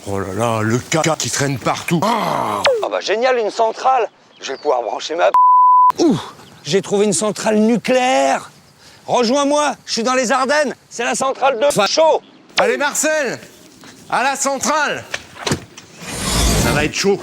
Oh là là, le caca qui traîne partout. Ah bah génial, une centrale. Je vais pouvoir brancher ma... Ouh, j'ai trouvé une centrale nucléaire. Rejoins-moi, je suis dans les Ardennes. C'est la centrale de Facho. Allez Marcel, à la centrale. Ça va être chaud.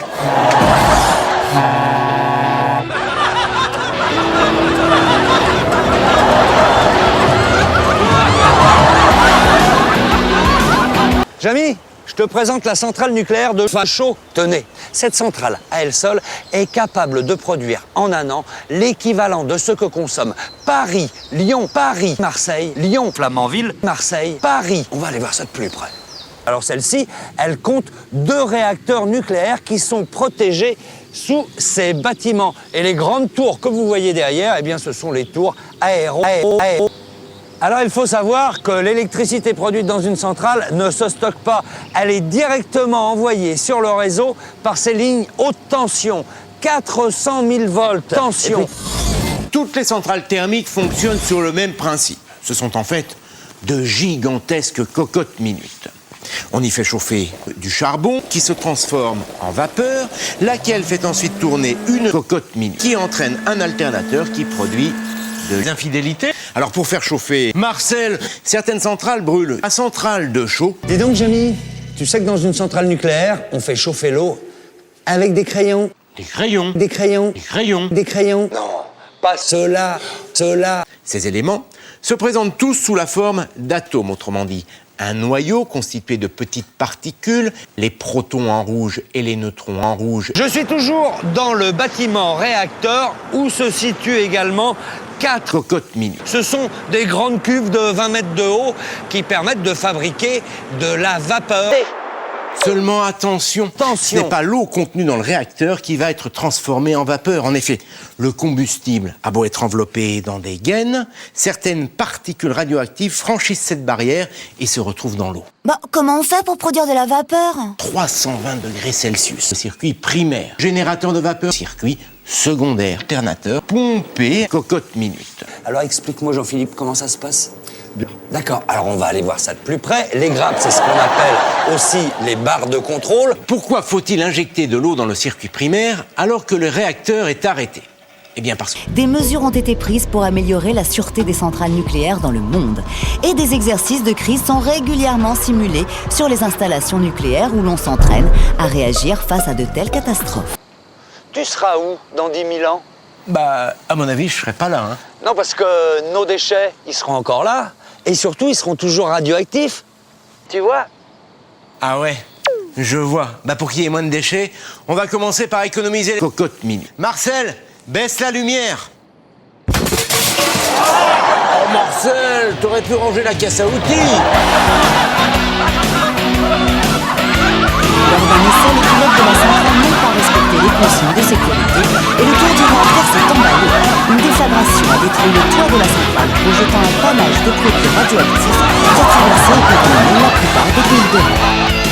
Jamy, je te présente la centrale nucléaire de Facho. Tenez, cette centrale, à elle seule, est capable de produire en un an l'équivalent de ce que consomment Paris, Lyon, Paris, Marseille, Lyon, Flamanville, Marseille, Paris. On va aller voir ça de plus près. Alors celle-ci, elle compte 2 réacteurs nucléaires qui sont protégés sous ces bâtiments. Et les grandes tours que vous voyez derrière, eh bien, ce sont les tours aéro. Alors il faut savoir que l'électricité produite dans une centrale ne se stocke pas. Elle est directement envoyée sur le réseau par ces lignes haute tension. 400 000 volts. Tension. Toutes les centrales thermiques fonctionnent sur le même principe. Ce sont en fait de gigantesques cocottes minutes. On y fait chauffer du charbon qui se transforme en vapeur, laquelle fait ensuite tourner une cocotte minute qui entraîne un alternateur qui produit de l'infidélité. Alors pour faire chauffer Marcel, certaines centrales brûlent. La centrale de Chaux. Dis donc Jamy, tu sais que dans une centrale nucléaire, on fait chauffer l'eau avec des crayons. Des crayons. Des crayons. Des crayons. Des crayons. Non, pas ceux-là, ceux-là. Ces éléments se présentent tous sous la forme d'atomes, autrement dit. Un noyau constitué de petites particules, les protons en rouge et les neutrons en rouge. Je suis toujours dans le bâtiment réacteur où se situent également 4 cocottes minutes. Ce sont des grandes cuves de 20 mètres de haut qui permettent de fabriquer de la vapeur. Seulement attention, ce n'est pas l'eau contenue dans le réacteur qui va être transformée en vapeur. En effet, le combustible a beau être enveloppé dans des gaines, certaines particules radioactives franchissent cette barrière et se retrouvent dans l'eau. Bah, comment on fait pour produire de la vapeur ? 320 degrés Celsius. Circuit primaire, générateur de vapeur, circuit secondaire, alternateur, pompé, cocotte minute. Alors explique-moi Jean-Philippe, comment ça se passe ? D'accord, alors on va aller voir ça de plus près. Les grappes, c'est ce qu'on appelle aussi les barres de contrôle. Pourquoi faut-il injecter de l'eau dans le circuit primaire alors que le réacteur est arrêté ? Eh bien parce que... Des mesures ont été prises pour améliorer la sûreté des centrales nucléaires dans le monde. Et des exercices de crise sont régulièrement simulés sur les installations nucléaires où l'on s'entraîne à réagir face à de telles catastrophes. Tu seras où dans 10 000 ans ? Bah, à mon avis, je serai pas là, hein. Non, parce que nos déchets, ils seront encore là. Et surtout, ils seront toujours radioactifs. Tu vois ? Ah ouais, je vois. Bah pour qu'il y ait moins de déchets, on va commencer par économiser les cocottes minutes. Marcel, baisse la lumière. Oh Marcel, t'aurais pu ranger la caisse à outils. Lors d'un essai, les pilotes de la centrale n'ont pas respecté les consignes de sécurité et le tour du réacteur s'est emballé. Une déflagration a détruit le toit de la centrale, projetant un panache de produits radioactifs qui a traversé et contaminé la plupart des pays d'Europe.